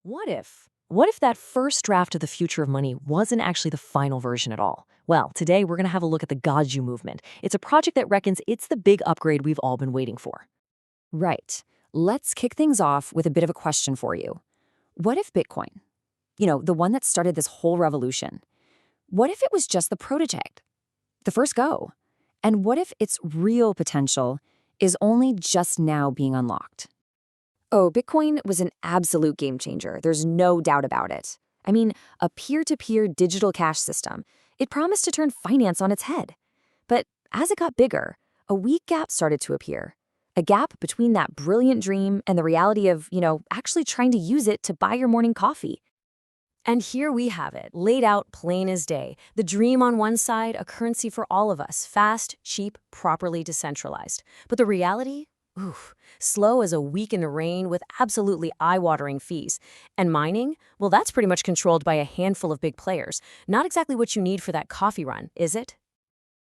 What if? What if that first draft of the future of money wasn't actually the final version at all? Well, today we're going to have a look at the Gaju movement. It's a project that reckons it's the big upgrade we've all been waiting for. Right. Let's kick things off with a bit of a question for you. What if Bitcoin, the one that started this whole revolution, what if it was just the prototype, the first go? And what if its real potential is only just now being unlocked? Oh, Bitcoin was an absolute game changer. There's no doubt about it. I mean, a peer-to-peer digital cash system. It promised to turn finance on its head. But as it got bigger, a weak gap started to appear. A gap between that brilliant dream and the reality of, actually trying to use it to buy your morning coffee. And here we have it, laid out plain as day. The dream on one side, a currency for all of us, fast, cheap, properly decentralized. But the reality? Oof, slow as a week in the rain with absolutely eye-watering fees. And mining? Well, that's pretty much controlled by a handful of big players. Not exactly what you need for that coffee run, is it?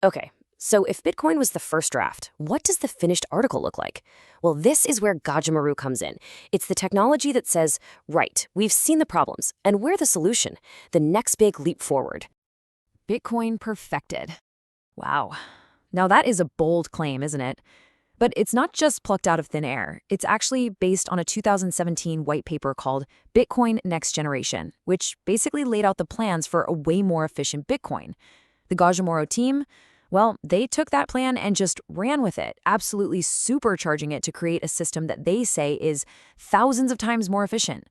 Okay, so if Bitcoin was the first draft, what does the finished article look like? Well, this is where Gajuminers comes in. It's the technology that says, right, we've seen the problems, and we're the solution, the next big leap forward. Bitcoin perfected. Wow. Now that is a bold claim, isn't it? But it's not just plucked out of thin air. It's actually based on a 2017 white paper called Bitcoin Next Generation, which basically laid out the plans for a way more efficient Bitcoin. The Gajuminers team, well, they took that plan and just ran with it, absolutely supercharging it to create a system that they say is thousands of times more efficient.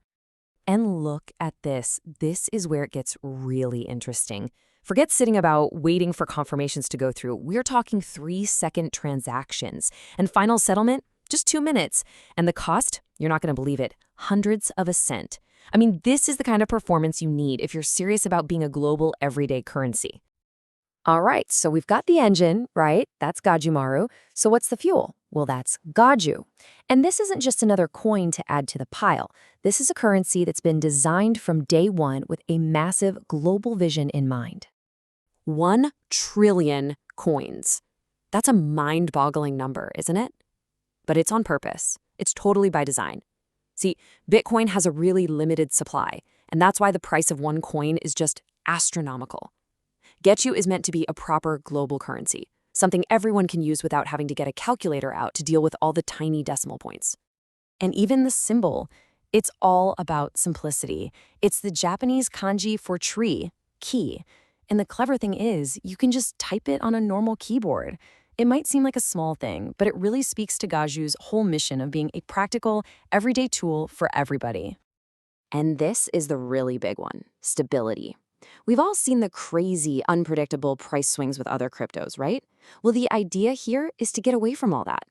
And look at this. This is where it gets really interesting. Forget sitting about waiting for confirmations to go through. We're talking 3-second transactions. And final settlement, just 2 minutes. And the cost, you're not going to believe it, hundreds of a cent. I mean, this is the kind of performance you need if you're serious about being a global everyday currency. All right, so we've got the engine, right? That's Gajuminers. So what's the fuel? Well, that's Gaju. And this isn't just another coin to add to the pile. This is a currency that's been designed from day one with a massive global vision in mind. 1 trillion coins. That's a mind-boggling number, isn't it? But it's on purpose. It's totally by design. See, Bitcoin has a really limited supply, and that's why the price of one coin is just astronomical. Gaju is meant to be a proper global currency, something everyone can use without having to get a calculator out to deal with all the tiny decimal points. And even the symbol, it's all about simplicity. It's the Japanese kanji for tree, ki. And the clever thing is, you can just type it on a normal keyboard. It might seem like a small thing, but it really speaks to Gaju's whole mission of being a practical, everyday tool for everybody. And this is the really big one, stability. We've all seen the crazy, unpredictable price swings with other cryptos, right? Well, the idea here is to get away from all that.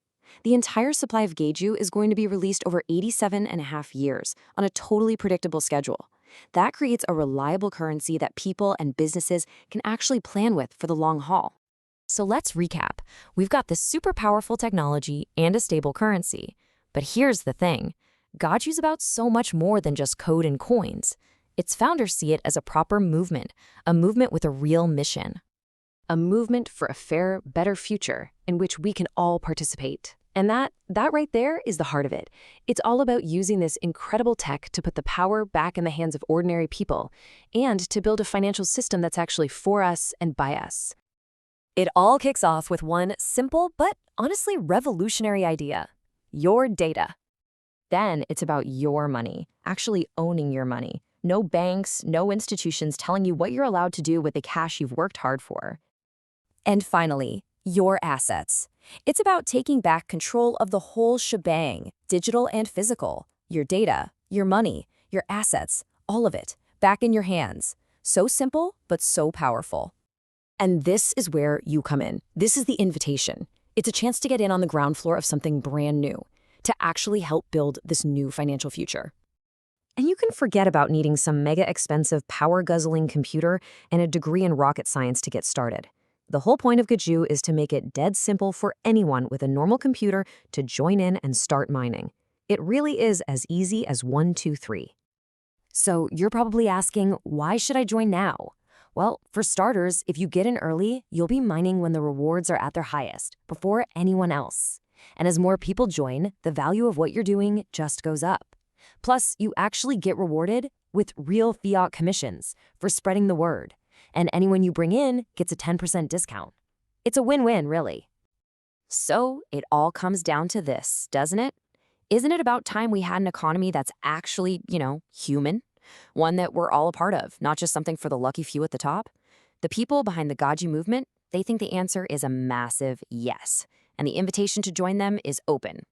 The entire supply of Gaju is going to be released over 87.5 years on a totally predictable schedule. That creates a reliable currency that people and businesses can actually plan with for the long haul. So let's recap. We've got this super powerful technology and a stable currency. But here's the thing. Gaju's about so much more than just code and coins. Its founders see it as a proper movement, a movement with a real mission. A movement for a fair, better future in which we can all participate. And that right there is the heart of it. It's all about using this incredible tech to put the power back in the hands of ordinary people and to build a financial system that's actually for us and by us. It all kicks off with one simple but honestly revolutionary idea: your data. Then it's about your money, actually owning your money. No banks, no institutions telling you what you're allowed to do with the cash you've worked hard for. And finally, your assets. It's about taking back control of the whole shebang, digital and physical. Your data, your money, your assets, all of it, back in your hands. So simple, but so powerful. And this is where you come in. This is the invitation. It's a chance to get in on the ground floor of something brand new, to actually help build this new financial future. And you can forget about needing some mega expensive power-guzzling computer and a degree in rocket science to get started. The whole point of Gaju is to make it dead simple for anyone with a normal computer to join in and start mining. It really is as easy as 1, 2, 3. So you're probably asking, why should I join now? Well, for starters, if you get in early, you'll be mining when the rewards are at their highest, before anyone else. And as more people join, the value of what you're doing just goes up. Plus, you actually get rewarded with real fiat commissions for spreading the word. And anyone you bring in gets a 10% discount. It's a win-win, really. So it all comes down to this, doesn't it? Isn't it about time we had an economy that's actually, human? One that we're all a part of, not just something for the lucky few at the top? The people behind the Gaju movement, they think the answer is a massive yes. And the invitation to join them is open.